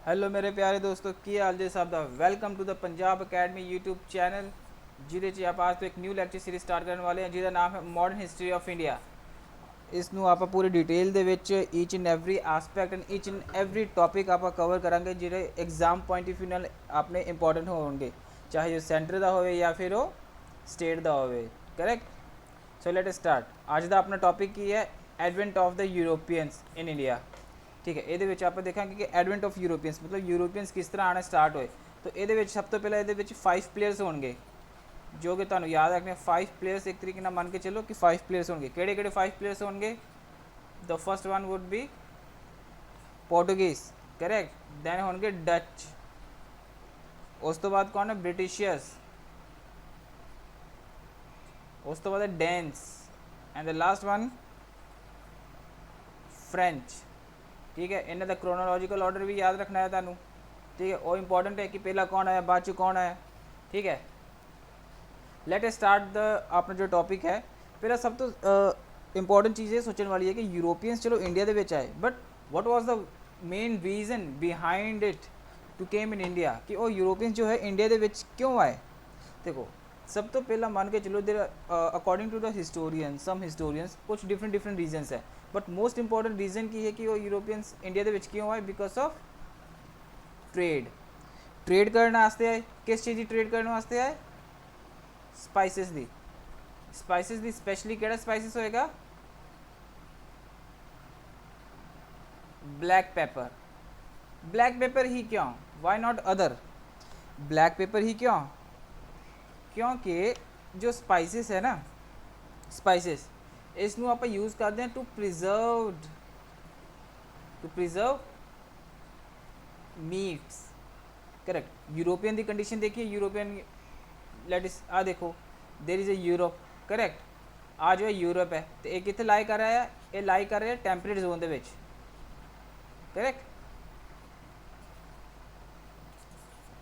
Hello मेरे प्यारे दोस्तों, की हाल जी साहब दा welcome to the Punjab academy YouTube channel ਜਿਹਦੇ 'ਚ ਆਪਾਂ ਅੱਜ ਤੋਂ ਇੱਕ ਨਿਊ ਲੈਕਚਰ ਸੀਰੀਜ਼ ਸਟਾਰਟ ਕਰਨ ਵਾਲੇ ਹਾਂ ਜਿਹਦਾ ਨਾਮ ਹੈ ਮਾਡਰਨ ਹਿਸਟਰੀ ਆਫ ਇੰਡੀਆ। ਇਸ ਨੂੰ ਆਪਾਂ ਪੂਰੀ ਡਿਟੇਲ ਦੇ ਵਿੱਚ each and every aspect and each and every topic ਆਪਾਂ ਕਵਰ ਕਰਾਂਗੇ ਜਿਹੜੇ ਐਗਜ਼ਾਮ ਪੁਆਇੰਟ ਆਫ ਵਿਊ ਨਾਲ ਆਪਣੇ ਇੰਪੋਰਟੈਂਟ ਹੋਣਗੇ, ਚਾਹੇ ਉਹ ਸੈਂਟਰ ਦਾ ਹੋਵੇ ਜਾਂ ਫਿਰ ਉਹ ਸਟੇਟ ਦਾ ਹੋਵੇ। ਕਰੈਕਟ। ਸੋ ਲੈਟ ਸਟਾਰਟ। ਅੱਜ ਦਾ ਆਪਣਾ ਟੌਪਿਕ ਕੀ ਹੈ? ਐਡਵੈਂਟ of the Europeans in India. ठीक है, ये आप देखा कि एडवेंट ऑफ यूरोपियंस मतलब यूरोपियंस किस तरह आना स्टार्ट होए। तो ये सब तो पहले ये 5 प्लेयर्स होंगे जो कि तुहानू याद रखने। 5 प्लेयर्स एक तरीके मान के चलो कि 5 प्लेयर्स होंगे। केड़े केड़े 5 प्लेयर्स होंगे? The first one would be Portuguese, correct. Then होंगे डच, उस तो बाद कौन है? ब्रिटिशियर्स, उस तो बाद है Danes and the last one French. ठीक है, इन्हों का क्रोनोलॉजिकल ऑर्डर भी याद रखना है तुहानू। ठीक है, वो इंपॉर्टेंट है कि पहला कौन आया बाद च कौन आया। ठीक है, लेट स्टार्ट द अपना जो टॉपिक है। पहला सब तो इंपॉर्टेंट चीज़ ये सोचने वाली है कि यूरोपियंस चलो इंडिया के आए, but what was the main reason behind it to came in India, कि वो यूरोपियंस जो है इंडिया के क्यों आए। देखो, सब तो पहला मान के चलो there according to the historian, some historians कुछ डिफरेंट रीजनस है, बट मोस्ट इंपॉर्टेंट रीजन की है कि वो यूरोपियंस इंडिया के क्यों आए? Because of trade. ट्रेड करने वास्ते आए। किस चीज़ की ट्रेड करने वास्ते आए? स्पाइसिस दी। स्पाइसिस दी स्पेशली केड़ा स्पाइसिस होएगा? Black pepper. ब्लैक पेपर ही क्यों? Why not other? Black pepper ही क्यों? क्योंकि जो स्पाइसिस है ना, स्पाइसिस इसनों आप यूज़ करते हैं to preserve meats. Correct. European की कंडीशन देखिए, यूरोपियन लेटिस आ देखो, there is a Europe, correct. आ जो है यूरोप है, तो ये कितने लाई कर रहा है? ये लाई कर रहा है टैंपरेट जोन के, करेक्ट।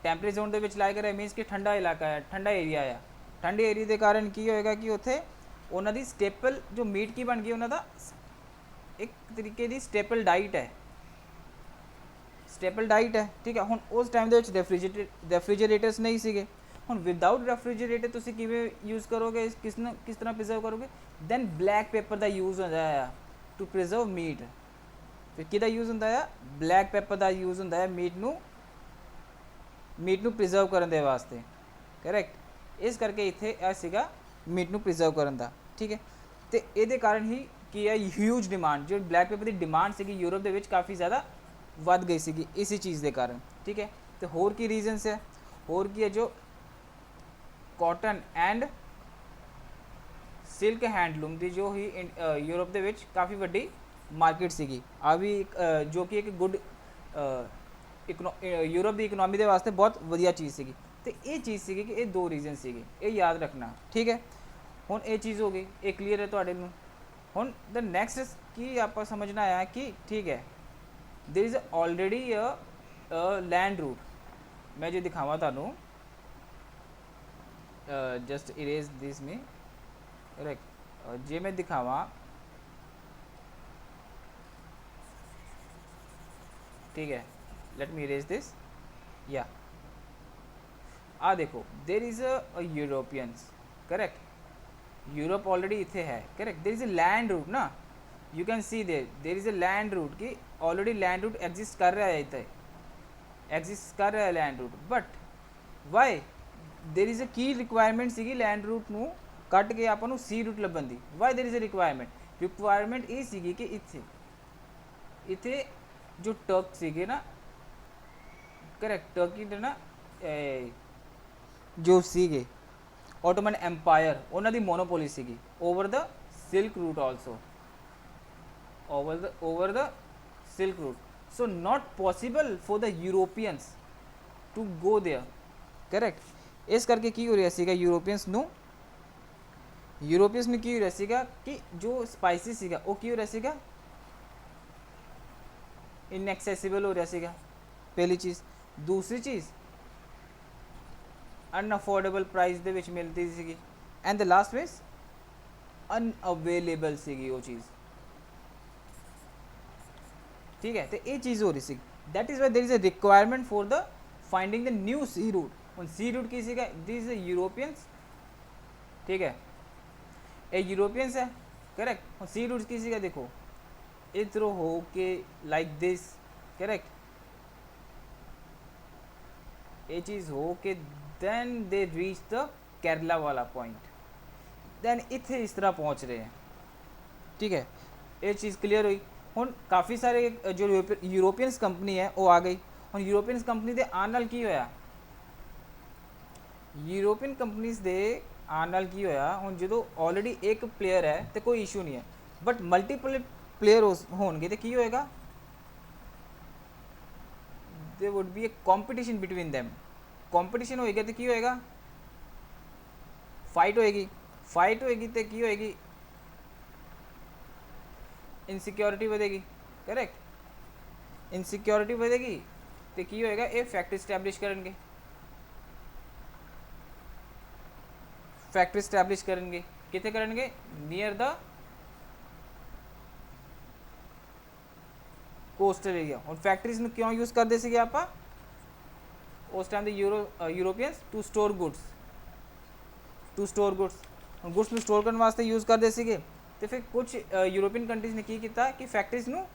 टैंपरेट जोन के लाई कर रहा है मीनस कि ठंडा इलाका है, ठंडा एरिया है। ठंडे एरिया के कारण की होएगा कि उत्थे उन्होंने स्टेपल जो मीट की बन गई, उन्होंने एक तरीके की स्टेपल डाइट है, स्टेपल डाइट है। ठीक है, हुण उस टाइम के रेफ्रिजरेटर्स नहीं सीगे। हुण विदाउट रेफ्रिजरेटर तुसीं किवें यूज़ करोगे, किस तरह प्रिजर्व करोगे? दैन ब्लैक पेपर का यूज़ होंदा है टू प्रिजर्व मीट। फिर किहदा यूज़ होंदा है? ब्लैक पेपर का यूज़ होंदा है मीट नू प्रिजर्व करने दे वास्ते, करेक्ट। इस करके इत्थे आ सीगा मीट नू प्रिजर्व करन दा। ठीक है, तो ये कारण ही कि है ह्यूज डिमांड, जो ब्लैक पेपर की डिमांड सी यूरोप के काफ़ी ज़्यादा वध गई सी इसी चीज़ के कारण। ठीक है, तो होर की रीजनस है? होर की है जो कॉटन एंड सिल्क हैंडलूम की जो ही यूरोप के काफ़ी वड्डी मार्केट सी, आ भी जो कि एक गुड यूरोप की इकनॉमी के वास्ते बहुत वधिया चीज़ सी। तो ये चीज़ सी कि ये 2 रीजन से, ये याद रखना। ठीक है, हुण ये चीज़ हो गई, ये क्लीयर है तुहाडे नूं। हुण द नेक्स्ट की आप समझना है कि ठीक है, there is already a land route. मैं जो दिखावा तुहानूं, just erase this me, correct. जे मैं दिखावा, ठीक है, लेट मी इरेज दिस, या आ देखो, there is a Europeans, correct. Europe already इतने है, correct. There is a land route ना, you can see there is a land route की ऑलरेडी लैंड रूट एग्जिस्ट कर रहा है, इतने एग्जिस्ट कर रहा है land route. But why there is a की रिक्वायरमेंट सी लैंड रूट नू कट के आपको सी रूट लभन की। Why there is a requirement ये सी कि इतने जो टर्क सीगे ना, करेक्ट, टर्की ने ना जो सीगे ऑटोमन एम्पायर, उन्होंने मोनोपोली सी over the silk route also, over the silk route. So not possible for the Europeans to go there, correct. इस करके की हो रहा सीगा यूरोपियंस नू की हो रहा सीगा कि जो स्पाइसिस सीगा वो की हो रहा सीगा? इनएक्सेसिबल हो रहा सीगा, पहली चीज़। दूसरी चीज़ अनअफोर्डेबल प्राइस दे विच मिलती सी, and the last means unavailable सी वो चीज़। ठीक है, तो ये चीज़ हो रही सी, that is why there is a requirement for the finding the new sea route. उन सी रूट किसी का, दिस इज यूरोपियंस, ठीक है, ये यूरोपियंस है, करेक्ट। और सी रूट किसी का देखो इधर हो के लाइक दिस, करेक्ट, ये चीज़ हो के then they reach the Kerala वाला पॉइंट, देन इतने इस तरह पहुंच रहे हैं, ठीक है, ये चीज़ क्लियर हुई। हूँ काफ़ी सारे जो यूरोपियंस कंपनी है वो आ गई। हूँ यूरोपियंस कंपनी दे आने नाल की होया, यूरोपियन कंपनीज दे आने नाल की होया, हूँ जो ऑलरेडी एक प्लेयर है तो कोई इशू नहीं है, बट मल्टीपल प्लेयर होंगे तो की होएगा, there would be a competition between them, competition होएगा तो की होएगा, फाइट होएगी, फाइट होएगी तो की होएगी, इनसिक्योरिटी बढ़ेगी, करेक्ट, इनसिक्योरिटी बढ़ेगी तो की होएगा, ये फैक्ट्री स्टैबलिश करेंगे, फैक्ट्री स्टैबलिश करेंगे कितने करेंगे, नियर द कोस्टल एरिया। और फैक्ट्रीज में क्यों यूज़ करते थे आप उस time Europeans to store goods, to store goods, goods में स्टोर करने वास्ते यूज़ करते थे। तो फिर कुछ यूरोपियन कंट्रीज ने की किया कि फैक्ट्रीज ਨੂੰ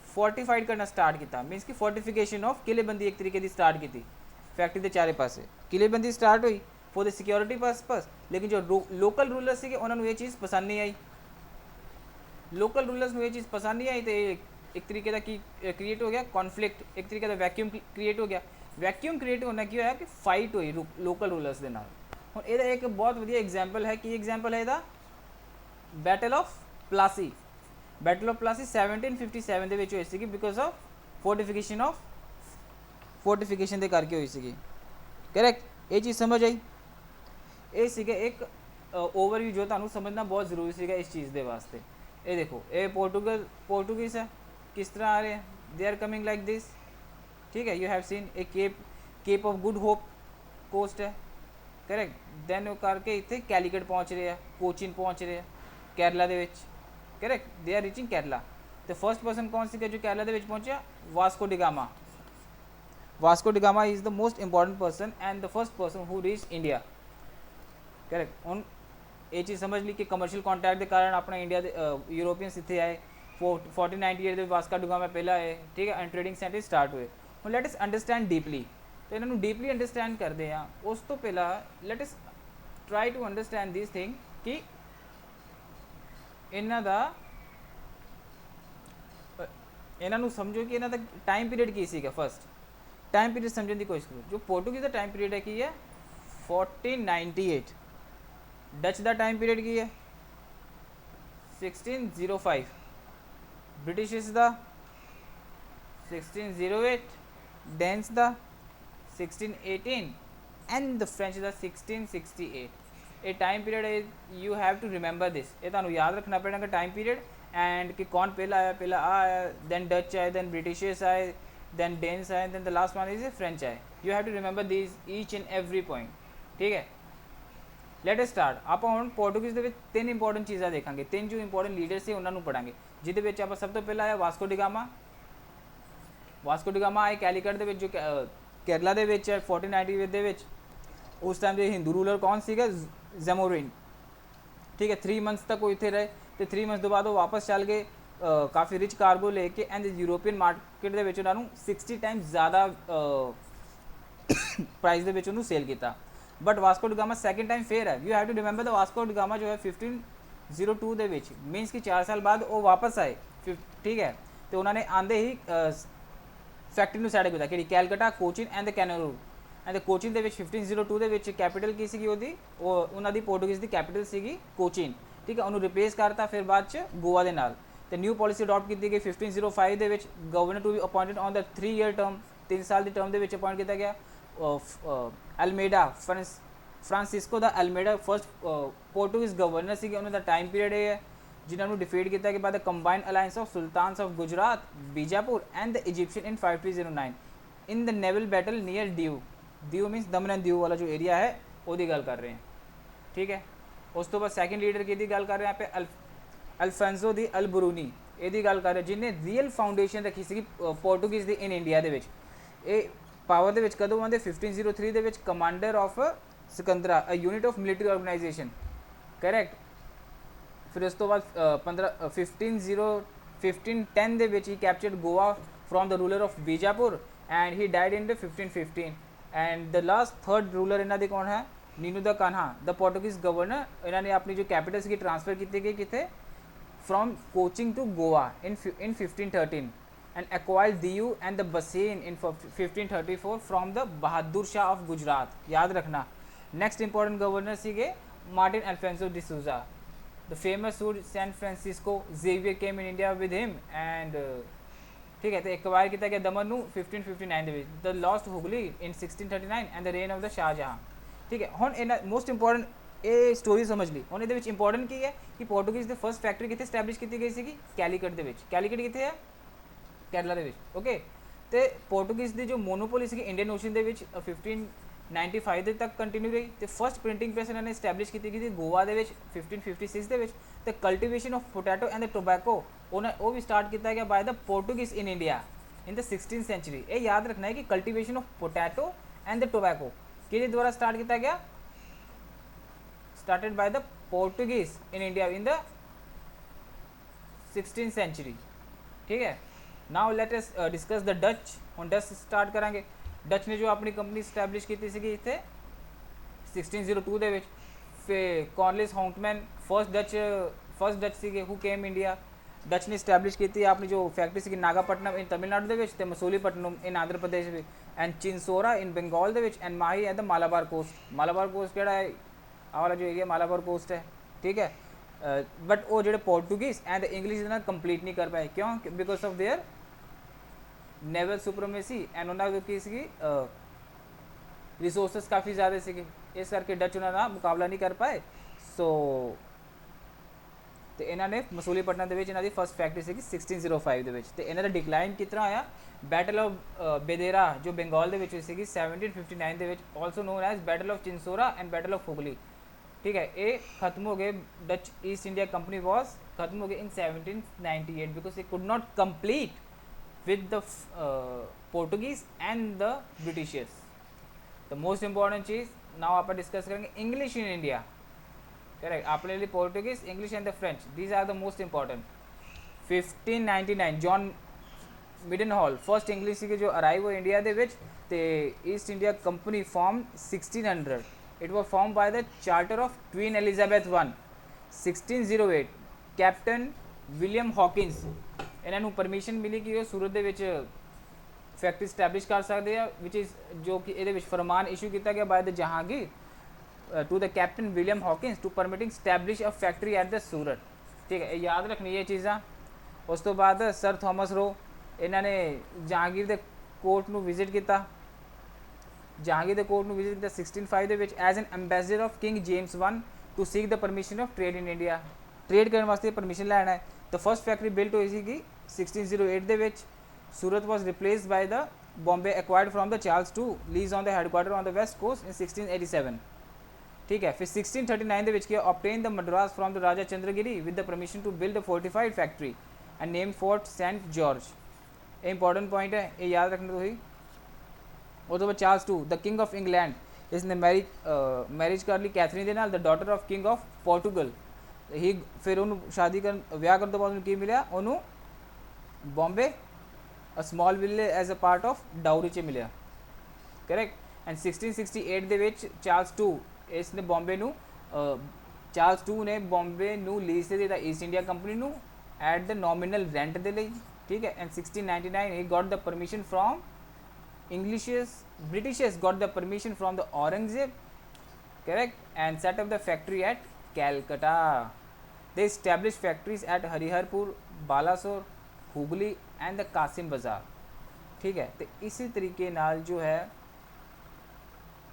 फोर्टिफाइड करना स्टार्ट किया, मीनस कि फोर्टिफिकेशन ऑफ किलेबंदी एक तरीके की स्टार्ट की थी, फैक्ट्री के चारे पासे किलेबंदी स्टार्ट हुई फॉर द सिक्योरिटी पर्पस। लेकिन जो लोकल रूलर्स थे उन्होंने ये चीज़ पसंद नहीं आई, लोकल रूलर्स में ये चीज़ पसंद नहीं आई, तो एक तरीके का की क्रिएट हो गया कॉन्फ्लिक्ट, एक तरीके का वैक्यूम क्रिएट हो गया। वैक्यूम क्रिएट होना की होया कि फाइट हुई लोकल रूलर्स के नाल। हुण ਇਹਦਾ एक बहुत वधिया एग्जाम्पल है, की एग्जाम्पल है ਇਹਦਾ battle of Plassey. Battle of Plassey 1757 ਦੇ ਵਿੱਚ ਹੋਈ ਸੀਗੀ बिकॉज ऑफ फोर्टिफिकेशन ਦੇ ਕਰਕੇ ਹੋਈ ਸੀਗੀ, करेक्ट। ये चीज़ समझ आई, ये सीगे एक ओवरव्यू जो ਤੁਹਾਨੂੰ समझना बहुत ज़रूरी ਸੀਗਾ इस चीज़ के वास्ते। ये देखो ये पोर्टुगीज़ है, किस तरह आ रहे हैं, they are coming like this, ठीक है। You have seen a Cape of Good Hope coast है, करेक्ट। दैन वो करके इतने कैलीकट पहुँच रहे हैं, कोचीन पहुँच रहे हैं केरला दे विच, correct. They are reaching Kerala. तो फर्स्ट पर्सन कौन सी जो केरला दे विच पहुँचा, Vasco da Gama. Vasco da Gama is the most important person and the first person who reach India, correct. हुण ये चीज़ समझ ली कि कमर्शियल कॉन्टैक्ट के कारण अपना इंडिया यूरोपियंस इतने आए, 1498 वास्को डिगामा पहला आए, ठीक है, एंड ट्रेडिंग सेंटर स्टार्ट हुए। हुण लेट अस अंडरस्टैंड डीपली, तो इन्होंने डीपली अंडरस्टैंड करते हैं। उस तो पहला let us try to understand this thing कि इन्हों का इन्हों समझो कि इन्हों का टाइम पीरियड की सीगा। फर्स्ट टाइम पीरियड समझने की कोशिश करो। जो पोर्टुगीज़ का टाइम पीरियड है की है 1498, डच का टाइम पीरियड की है 1605, ब्रिटिश का 1608, डेंस का 1618 एंड द फ्रेंच का 1668। ये टाइम पीरियड है, you have to remember this, ये तुहानू याद रखना पड़ेगा टाइम पीरियड, एंड कि कौन पहला आया, पहला आया, दैन डच आए, दैन ब्रिटिशर्स आए, दैन डेन्स आए, then the last one is French आए। You have to remember this each and every point, ठीक है। Let us start. आप हम पोर्टुगीज़ के तीन इंपॉर्टेंट चीज़ा देखा, तीन जो इंपॉर्टेंट लीडर से उन्होंने पढ़ांगे, जिद आप सब तो पहला आया वास्को डिगामा। वास्को डिगामा आए कैलीकट के जो केरला के 1498 के, उस टाइम के हिंदू रूलर कौन सी जमोरिन, ठीक है। 3 मंथ्स तक वो इतने रहे, तो 3 मंथ्स तो बाद वो वापस चल गए काफ़ी रिच कार्गो लेके, एंड यूरोपियन मार्केट के 60 टाइम्स ज़्यादा प्राइस के सेल किया। But Vasco da Gama second time fair है। You have to remember the Vasco da Gama जो है 1502 के मीनस कि 4 साल बाद वो वापस आए, ठीक है। तो उन्होंने आंदे ही फैक्ट्री सैड किया कि Calcutta, Cochin and the Kannur, and Cochin के 1502 के कैपिटल की सी उन्होंने पोर्टुगीज़ की कैपिटल सी कोचीन, ठीक है। उन्होंने रिप्लेस करता फिर बाद च गोवा के नाल। तो न्यू पॉलिसी अडॉप्ट की गई 1505 के governor to be appointed on the 3 year term, 3 साल की टर्म के अपॉइंट किया गया। Almeida Francisco de Almeida first Portuguese governor से उन्होंने टाइम पीरियड है जिन्होंने डिफीट किया कि बाद combined alliance of sultans of Gujarat, Bijapur and the Egyptian in 5309 in the naval battle near Diu means Daman and Diu वाला जो एरिया है वो गल कर रहे हैं, ठीक है। उस तो बाद सैकेंड लीडर की गल कर रहे हैं यहाँ पे अल्फेंसो दी अल बुरूनी। ਇਹਦੀ ਗੱਲ ਕਰ ਰਿਹਾ ਜਿਹਨੇ ਰੀਅਲ ਫਾਊਂਡੇਸ਼ਨ ਰੱਖੀ ਸੀਗੀ ਪੋਰਟੁਗੀਜ਼ ਦੀ ਇਨ ਇੰਡੀਆ ਦੇ ਵਿੱਚ। ਇਹ ਪਾਵਰ ਦੇ ਵਿੱਚ ਕਦੋਂ ਆਉਂਦੇ 1503 ਦੇ ਵਿੱਚ ਕਮਾਂਡਰ ਆਫ ਸਿਕੰਦਰਾ a unit of military organisation correct. ਫਿਰ ਉਸ ਤੋਂ ਬਾਅਦ 1510 ਦੇ ਵਿੱਚ ਹੀ captured Goa from the ruler of Bijapur and he died in 1515 and the last third ruler ਇਹਨਾਂ ਦੇ ਕੌਣ ਹੈ Nuno da Cunha the Portuguese governor. ਇਹਨਾਂ ਨੇ ਆਪਣੀ ਜੋ ਕੈਪੀਟਲ ਸੀਗੀ ਟ੍ਰਾਂਸਫਰ ਕੀਤੀ ਗਈ ਕਿੱਥੇ from Cochin to Goa in 1513 and acquired Diu and the Bassein in 1534 from the Bahadur Shah of Gujarat. याद रखना। Next important governor सीगे Martin Alfonso de Souza. The famous who San Francisco Xavier came in India with him and ठीक है तो acquire किया गया दमन ਨੂੰ 1559 ਦੇ ਵਿੱਚ the lost Hooghly in 1639 and the reign of the Shah Jahan। ठीक है ਹੁਣ ਇਹਨਾਂ most important ਇਹ ਸਟੋਰੀ ਸਮਝ ਲਈ। ਹੁਣ ਇਹਦੇ ਵਿੱਚ ਇੰਪੋਰਟੈਂਟ ਕੀ ਹੈ ਕਿ ਪੋਰਟੁਗੀਜ਼ ਦੀ ਫਰਸਟ ਫੈਕਟਰੀ ਕਿੱਥੇ ਸਟੈਬਲਿਸ਼ ਕੀਤੀ ਗਈ ਸੀਗੀ ਕੈਲੀਕਟ ਦੇ ਵਿੱਚ। ਕੈਲੀਕਟ ਕਿੱਥੇ ਹੈ ਕੇਰਲਾ ਦੇ ਵਿੱਚ ਓਕੇ। ਤੇ ਪੋਰਟੁਗੀਜ਼ ਦੀ ਜੋ ਮੋਨੋਪੋਲੀ ਸੀਗੀ ਇੰਡੀਅਨ ਓਸ਼ਨ ਦੇ ਵਿੱਚ 1595 ਦੇ ਤੱਕ ਕੰਟੀਨਿਊ ਰਹੀ। ਤੇ ਫਰਸਟ ਪ੍ਰਿੰਟਿੰਗ ਪ੍ਰੈਸ ਇਹਨਾਂ ਨੇ ਸਟੈਬਲਿਸ਼ ਕੀਤੀ ਗਈ ਸੀ ਗੋਆ ਦੇ ਵਿੱਚ 1556 ਦੇ ਵਿੱਚ। ਤੇ cultivation of potato and the tobacco ਉਹ ਵੀ ਸਟਾਰਟ ਕੀਤਾ ਗਿਆ by the Portuguese in India in the 16th century. ਇਹ ਯਾਦ ਰੱਖਣਾ ਹੈ ਕਿ cultivation of potato and the tobacco ਕਿਹਦੇ ਦੁਆਰਾ ਸਟਾਰਟ ਕੀਤਾ ਗਿਆ started by the Portuguese in India in the 16th century। ठीक है now let us discuss the Dutch। ਹੁਣ ਡਚ ਸਟਾਰਟ ਕਰਾਂਗੇ। ਡਚ ਨੇ ਜੋ ਆਪਣੀ ਕੰਪਨੀ ਸਟੈਬਲਿਸ਼ ਕੀਤੀ ਸੀਗੀ ਇੱਥੇ 1602 ਦੇ ਵਿੱਚ। ਫਿਰ ਕੌਰਨਲਿਸ ਹੌਂਕਮੈਨ ਫਰਸਟ ਡਚ ਸੀਗੇ ਹੂ ਕੇਮ ਇੰਡੀਆ। ਡਚ ਨੇ ਸਟੈਬਲਿਸ਼ ਕੀਤੀ ਆਪਣੀ ਜੋ ਫੈਕਟਰੀ ਸੀਗੀ ਨਾਗਾਪਟਨਮ ਇਨ ਤਮਿਲਨਾਡੂ ਦੇ ਵਿੱਚ ਤੇ ਮਸੂਲੀਪਟਨਮ ਇਨ ਆਂਧਰਾ ਪ੍ਰਦੇਸ਼ ਵਿੱਚ ਐਂਡ ਚਿੰਸੋਰਾ ਇਨ ਬੰਗਾਲ ਦੇ ਵਿੱਚ and Mahi at the Malabar cost. Malabar cost ਕਿਹੜਾ ਹੈ ਆਹ ਵਾਲਾ ਜੋ ਹੈਗਾ ਮਾਲਾਬਾਰ ਕੋਸਟ ਹੈ ਠੀਕ ਹੈ। ਬਟ ਉਹ ਜਿਹੜੇ ਪੋਰਟੁਗੀਜ਼ ਐਂਡ ਇੰਗਲਿਸ਼ ਦੇ ਨਾਲ ਕੰਪਲੀਟ ਨਹੀਂ ਕਰ ਪਾਏ ਕਿਉਂ because of their naval supremacy and ਉਹਨਾਂ ਦੀ ਕੀ ਸੀਗੀ ਰਿਸੋਰਸਿਸ ਕਾਫੀ ਜ਼ਿਆਦਾ ਸੀਗੇ ਇਸ ਕਰਕੇ ਡਚ ਉਹਨਾਂ ਦਾ ਮੁਕਾਬਲਾ ਨਹੀਂ ਕਰ ਪਾਏ। ਸੋ ਤੇ ਇਹਨਾਂ ਨੇ ਮਸੂਲੀਪਟਨਮ ਦੇ ਵਿੱਚ ਇਹਨਾਂ ਦੀ ਫਸਟ ਫੈਕਟਰੀ ਸੀਗੀ 1605 ਦੇ ਵਿੱਚ। ਤੇ ਇਹਨਾਂ ਦਾ ਡਿਕਲਾਈਨ ਕਿਤਨਾ ਹੋਇਆ ਬੈਟਲ ਆਫ ਬੇਦੇਰਾ ਜੋ ਬੰਗਾਲ ਦੇ ਵਿੱਚ ਹੋਈ ਸੀਗੀ 1759 ਦੇ ਵਿੱਚ also known as battle of Chinsura and battle of Hooghly. ठीक है ये खत्म हो गए Dutch East India Company was खत्म हो गए in 1798 because it could not complete with the Portuguese and the Britishers. The most important चीज नाउ आप डिस्कस करेंगे इंग्लिश इन इंडिया करेक्ट अपने लिए Portuguese English and the French these are the most important. 1599 John Mildenhall first English की जो arrive हो India दे विच ते east India company form 1600 it was formed by the charter of Queen Elizabeth I 1608 captain William Hawkins ਇਹਨਾਂ ਨੂੰ permission ਮਿਲੀ ਕਿ ਉਹ ਸੂਰਤ ਦੇ ਵਿੱਚ ਫੈਕਟਰੀ ਸਟੈਬਲਿਸ਼ ਕਰ ਸਕਦੇ ਆ ਵਿਚ ਇਜ਼ ਜੋ ਕਿ ਇਹਦੇ ਵਿੱਚ ਫਰਮਾਨ ਇਸ਼ੂ ਕੀਤਾ ਗਿਆ by the Jahangir to the captain William Hawkins to permitting establish a factory at the Surat. ਠੀਕ ਹੈ ਇਹ ਯਾਦ ਰੱਖਣੀ ਇਹ ਚੀਜ਼ਾਂ। ਉਸ ਤੋਂ ਬਾਅਦ ਸਰ ਥਾਮਸ ਰੋ ਇਹਨਾਂ ਨੇ ਜਹਾਂਗੀਰ ਦੇ ਕੋਰਟ ਨੂੰ ਵਿਜ਼ਿਟ ਕੀਤਾ ਜਹਾਂਗੀਰ ਦੇ ਕੋਰਟ ਨੂੰ ਵਿਜ਼ਿਟ ਕੀਤਾ 1605 ਦੇ ਵਿੱਚ as an ambassador of King James 1 to seek the permission of trade in India trade ਕਰਨ ਵਾਸਤੇ ਪਰਮਿਸ਼ਨ ਲੈਣਾ ਹੈ। ਤਾਂ ਫਸਟ ਫੈਕਟਰੀ ਬਿਲਟ ਹੋਈ ਸੀਗੀ 1608 ਦੇ ਵਿੱਚ। Surat was replaced by the Bombay acquired from the Charles two lease on the headquarter on the west coast in 1687। ठीक है फिर 1639 ਦੇ ਵਿੱਚ ਕੀ obtained the madras from the raja chandragiri with the permission to build a fortified factory and named fort St George। ਇਹ important point ਹੈ ਇਹ ਯਾਦ ਰੱਖਣਾ ਤੁਸੀਂ। ਉਹ ਤੋਂ ਬਾਅਦ Charles two the king of England ਇਸਨੇ ਮੈਰਿਜ ਕਰ ਲਈ ਕੈਥਰੀਨ ਦੇ ਨਾਲ the daughter of king of Portugal. ਹੀ ਫਿਰ ਉਹਨੂੰ ਸ਼ਾਦੀ ਕਰਨ ਵਿਆਹ ਕਰਨ ਤੋਂ ਬਾਅਦ ਉਹਨੂੰ ਕੀ ਮਿਲਿਆ ਉਹਨੂੰ Bombay a small village as a part of dowry 'ਚ ਮਿਲਿਆ ਕਰੈਕਟ। ਐਂਡ 1668 ਦੇ ਵਿੱਚ ਚਾਰਲਸ ਟੂ ਇਸਨੇ ਬੰਬੇ ਨੂੰ ਚਾਰਲਸ ਟੂ ਨੇ ਬੰਬੇ ਨੂੰ ਲੀਜ਼ 'ਤੇ ਦਿੱਤਾ ਈਸਟ ਇੰਡੀਆ ਕੰਪਨੀ ਨੂੰ ਐਟ ਦ ਨੋਮੀਨਲ ਰੈਂਟ ਦੇ ਲਈ। ਠੀਕ ਹੈ। And 1699 he got the permission from Britishers got the permission from the Aurangzeb correct and set up the factory at Calcutta। they established factories at Hariharpur, Balasore, Hooghly and the Kasim Bazaar। ठीक है। तो इसी तरीके नाल जो है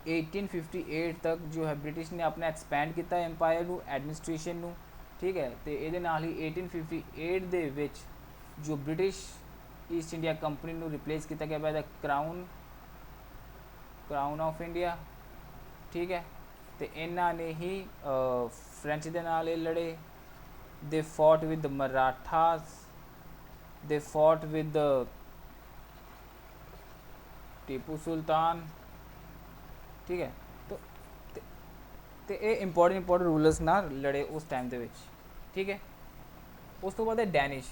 1858 तक जो है ब्रिटिश ने अपना एक्सपैंड किया एम्पायर ਨੂੰ ਐਡਮਿਨਿਸਟ੍ਰੇਸ਼ਨ ਨੂੰ। ठीक है। तो ਇਹਦੇ ਨਾਲ ਹੀ 1858 ਦੇ ਵਿੱਚ ਜੋ ਬ੍ਰਿਟਿਸ਼ ਈਸਟ ਇੰਡੀਆ ਕੰਪਨੀ ਨੂੰ ਰਿਪਲੇਸ ਕੀਤਾ ਗਿਆ by the crown of India. ਠੀਕ ਹੈ। ਤੇ ਇਹਨਾਂ ਨੇ ਹੀ ਫ੍ਰੈਂਚ ਦੇ ਨਾਲ ਇਹ ਲੜੇ। They fought with Marathas they fought with the Tipu Sultan, ठीक है। तो ਤੇ ਇਹ ਇੰਪੋਰਟੈਂਟ ਰੂਲਰਸ ਨਾਲ ਲੜੇ ਉਸ ਟਾਈਮ ਦੇ ਵਿੱਚ, ਠੀਕ ਹੈ। ਉਸ ਤੋਂ ਬਾਅਦ ਹੈ Danish,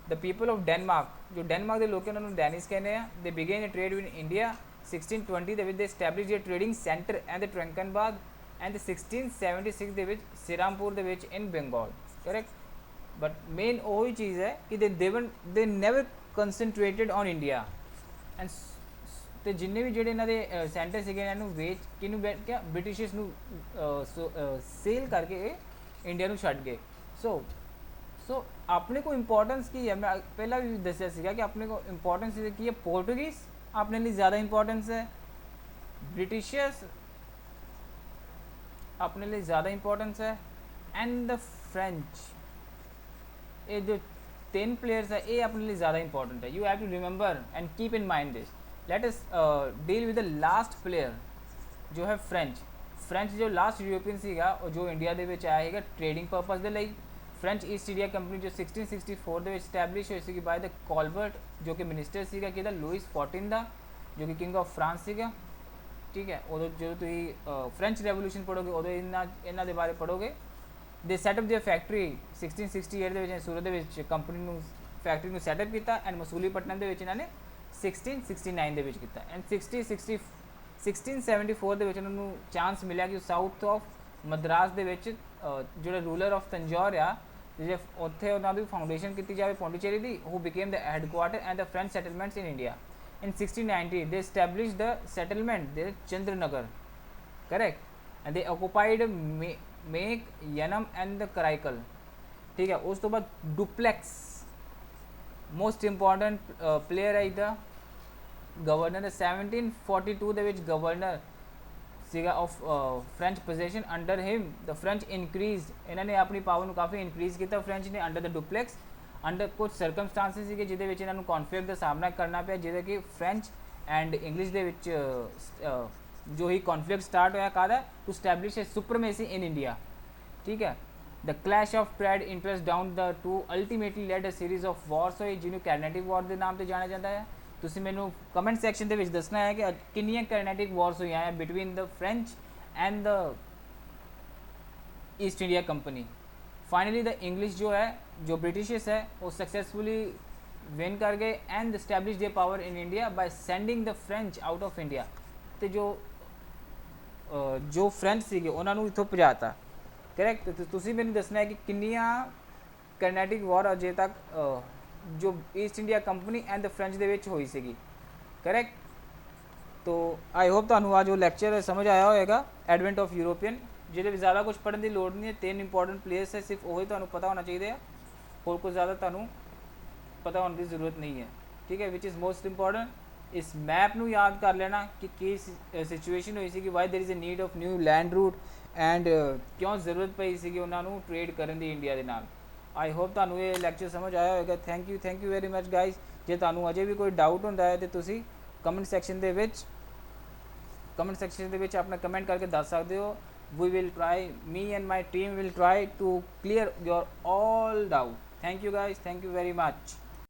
the people of Denmark, ਜੋ ਡੈਨਮਾਰਕ ਦੇ ਲੋਕ ਉਹਨਾਂ ਨੂੰ ਡੈਨਿਸ਼ ਕਹਿੰਦੇ ਆ। They began a trade with India 1620 ਦੇ ਵਿੱਚ, they establish a trading centre and the Tranquebar and 1676 ਦੇ ਵਿੱਚ ਸਿਰਾਮਪੁਰ ਦੇ ਵਿੱਚ in Bengal, correct. But main ਉਹੀ ਚੀਜ਼ ਹੈ ਕਿ they never concentrated on India and ਤੇ ਜਿੰਨੇ ਵੀ ਜਿਹੜੇ ਇਹਨਾਂ ਦੇ ਸੈਂਟਰ ਸੀਗੇ ਇਹਨਾਂ ਨੂੰ ਵੇਚ ਕਿਹਨੂੰ ਕਿਆ ਬ੍ਰਿਟਿਸ਼ਰਸ ਨੂੰ ਸੇਲ ਕਰਕੇ ਇਹ ਇੰਡੀਆ ਨੂੰ ਛੱਡ ਗਏ। ਸੋ ਆਪਣੇ ਕੋ ਇੰਪੋਰਟੈਂਸ ਕੀ ਹੈ, ਮੈਂ ਪਹਿਲਾਂ ਵੀ ਦੱਸਿਆ ਸੀਗਾ ਕਿ ਆਪਣੇ ਕੋ ਇੰਪੋਰਟੈਂਸ ਕੀ ਹੈ, ਪੋਰਟੁਗੀਜ਼ ਆਪਣੇ ਲਈ ਜ਼ਿਆਦਾ ਇੰਪੋਰਟੈਂਸ ਹੈ, ਬ੍ਰਿਟਿਸ਼ਰਸ अपने लिए ज़्यादा इंपॉर्टेंस है एंड द फ्रेंच, ये जो 10 प्लेयर्स है ये अपने लिए ज़्यादा इंपॉर्टेंट है। You have to remember and keep in mind this. Let us deal with the last player जो है फ्रेंच जो लास्ट यूरोपियन ਸੀਗਾ और जो इंडिया ਦੇ ਵਿੱਚ ਆਇਆ ਹੈਗਾ ट्रेडिंग पर्पज़ ਦੇ ਲਈ। फ्रेंच ईस्ट इंडिया कंपनी जो 1664 ਦੇ ਵਿੱਚ ਸਟੈਬਲਿਸ਼ ਹੋਈ ਸੀਗੀ ਬਾय द कॉलबर्ट जो कि मिनिस्टर ਸੀਗਾ ਕਿਹਦਾ लुइस 14 ਦਾ जो कि किंग ऑफ फ्रांस ਸੀਗਾ, ठीक है। उदो जो तुम फ्रेंच रेवोल्यूशन पढ़ोगे उदो इन्हों के बारे पढ़ोगे। दे सैटअप दी फैक्ट्री 1668 ਦੇ ਵਿੱਚ सूरत ਦੇ ਵਿੱਚ कंपनी ਨੂੰ फैक्ट्री ਨੂੰ सैटअप किया एंड मसूलीपट्टनम ਦੇ ਵਿੱਚ ਇਹਨਾਂ ਨੇ 1669 ਦੇ ਵਿੱਚ ਕੀਤਾ एंड 1674 ਦੇ ਵਿੱਚ ਉਹਨਾਂ ਨੂੰ ਚਾਂਸ ਮਿਲਿਆ ਕਿ ਸਾਊਥ ਆਫ ਮਦਰਾਸ ਦੇ ਵਿੱਚ ਜਿਹੜਾ ਰੂਲਰ ਆਫ ਤੰਜੌਰ ਆ ਜੇ ਉੱਥੇ ਉਹਨਾਂ ਦੀ ਫਾਊਂਡੇਸ਼ਨ ਕੀਤੀ ਜਾਵੇ ਪੌਂਡੀਚੇਰੀ ਦੀ, who became the headquarter and the French settlements in India. In 1690 they established the settlement there Chandranagar, correct, and they occupied Make, Yanam and the Karaikal, ठीक है। उस तो बाद डुप्लेक्स मोस्ट इंपॉर्टेंट प्लेयर है इधर गवर्नर 1742 ਦੇ ਵਿੱਚ governor ਸੀਗਾ of French position under him the French increased, ਇਹਨਾਂ ਨੇ ਆਪਣੀ ਪਾਵਰ ਨੂੰ ਕਾਫੀ ਇਨਕਰੀਜ਼ ਕੀਤਾ ਫ੍ਰੈਂਚ ਨੇ ਅੰਡਰ ਦ ਡੁਪਲੈਕਸ ਅੰਡਰ ਕੁਝ ਸਰਕਮਸਟਾਂਸਿਸ ਸੀਗੇ ਜਿਹਦੇ ਵਿੱਚ ਇਹਨਾਂ ਨੂੰ ਕੌਨਫਲਿਕਟ ਦਾ ਸਾਹਮਣਾ ਕਰਨਾ ਪਿਆ, ਜਿਹਦੇ ਕਿ ਫ੍ਰੈਂਚ ਐਂਡ ਇੰਗਲਿਸ਼ ਦੇ ਵਿੱਚ ਜੋ ਹੀ ਕੌਨਫਲਿਕਟ ਸਟਾਰਟ ਹੋਇਆ ਕਾਹਦਾ to establish a supremacy in India, ਠੀਕ ਹੈ। The clash of pride interest down the to ultimately led a series of wars ਹੋਈ ਜਿਹਨੂੰ ਕੈਰਨੈਟਿਕ ਵਾਰ ਦੇ ਨਾਮ ਤੇ ਜਾਣਿਆ ਜਾਂਦਾ ਹੈ। ਤੁਸੀਂ ਮੈਨੂੰ ਕਮੈਂਟ ਸੈਕਸ਼ਨ ਦੇ ਵਿੱਚ ਦੱਸਣਾ ਹੈ ਕਿ ਕਿੰਨੀਆਂ ਕੈਰਨੈਟਿਕ ਵਾਰਸ ਹੋਈਆਂ ਹੈ between the French and the east India company. Finally the English जो है जो ब्रिटिशर्स है वो सक्सेसफुली विन कर गए and establish their power in India by sending the French out of India. तो जो फ्रेंच ਸੀਗੇ ਉਹਨਾਂ ਨੂੰ ਇੱਥੋਂ ਭਜਾਤਾ, ਕਰੈਕਟ। ਤੇ ਤੁਸੀਂ ਮੈਨੂੰ ਦੱਸਣਾ ਹੈ ਕਿ ਕਿੰਨੀਆਂ ਕਰਨੈਟਿਕ ਵਾਰ ਅਜੇ ਤੱਕ ਜੋ East India company and the French ਦੇ ਵਿੱਚ ਹੋਈ ਸੀਗੀ, ਕਰੈਕਟ। तो आई होप ਤੁਹਾਨੂੰ आज वो ਲੈਕਚਰ ਸਮਝ ਆਇਆ ਹੋਏਗਾ ਐਡਵੈਂਟ ਆਫ ਯੂਰੋਪੀਅਨ, ਜਿਹਦੇ ਵਿੱਚ ਜ਼ਿਆਦਾ ਕੁਝ ਪੜ੍ਹਨ ਦੀ ਲੋੜ ਨਹੀਂ ਹੈ। 3 ਇੰਪੋਰਟੈਂਟ ਪਲੇਸ ਹੈ, ਸਿਰਫ ਉਹੀ ਤੁਹਾਨੂੰ ਪਤਾ ਹੋਣਾ ਚਾਹੀਦਾ ਹੈ, ਹੋਰ ਕੁਝ ਜ਼ਿਆਦਾ ਤੁਹਾਨੂੰ ਪਤਾ ਹੋਣ ਦੀ ਜ਼ਰੂਰਤ ਨਹੀਂ ਹੈ, ਠੀਕ ਹੈ। ਵਿਚ ਇਜ਼ ਮੋਸਟ ਇੰਪੋਰਟੈਂਟ ਇਸ ਮੈਪ ਨੂੰ ਯਾਦ ਕਰ ਲੈਣਾ ਕਿ ਕੀ ਸਿਚੁਏਸ਼ਨ ਹੋਈ ਸੀ ਕਿ why there is a need of new land route and ਕਿਉਂ ਜ਼ਰੂਰਤ ਪਈ ਸੀਗੀ ਉਹਨਾਂ ਨੂੰ ਟ੍ਰੇਡ ਕਰਨ ਦੀ ਇੰਡੀਆ ਦੇ ਨਾਲ। आई होप ਤੁਹਾਨੂੰ ਇਹ ਲੈਕਚਰ ਸਮਝ ਆਇਆ ਹੋਵੇਗਾ। Thank you very much guys. ਜੇ ਤੁਹਾਨੂੰ ਅਜੇ ਵੀ ਕੋਈ ਡਾਊਟ ਹੁੰਦਾ ਹੈ ਤਾਂ ਤੁਸੀਂ ਕਮੈਂਟ ਸੈਕਸ਼ਨ ਦੇ ਵਿੱਚ ਆਪਣਾ ਕਮੈਂਟ ਕਰਕੇ ਦੱਸ ਸਕਦੇ ਹੋ। we will try, me and my team will try to clear your all doubt. Thank you guys, thank you very much.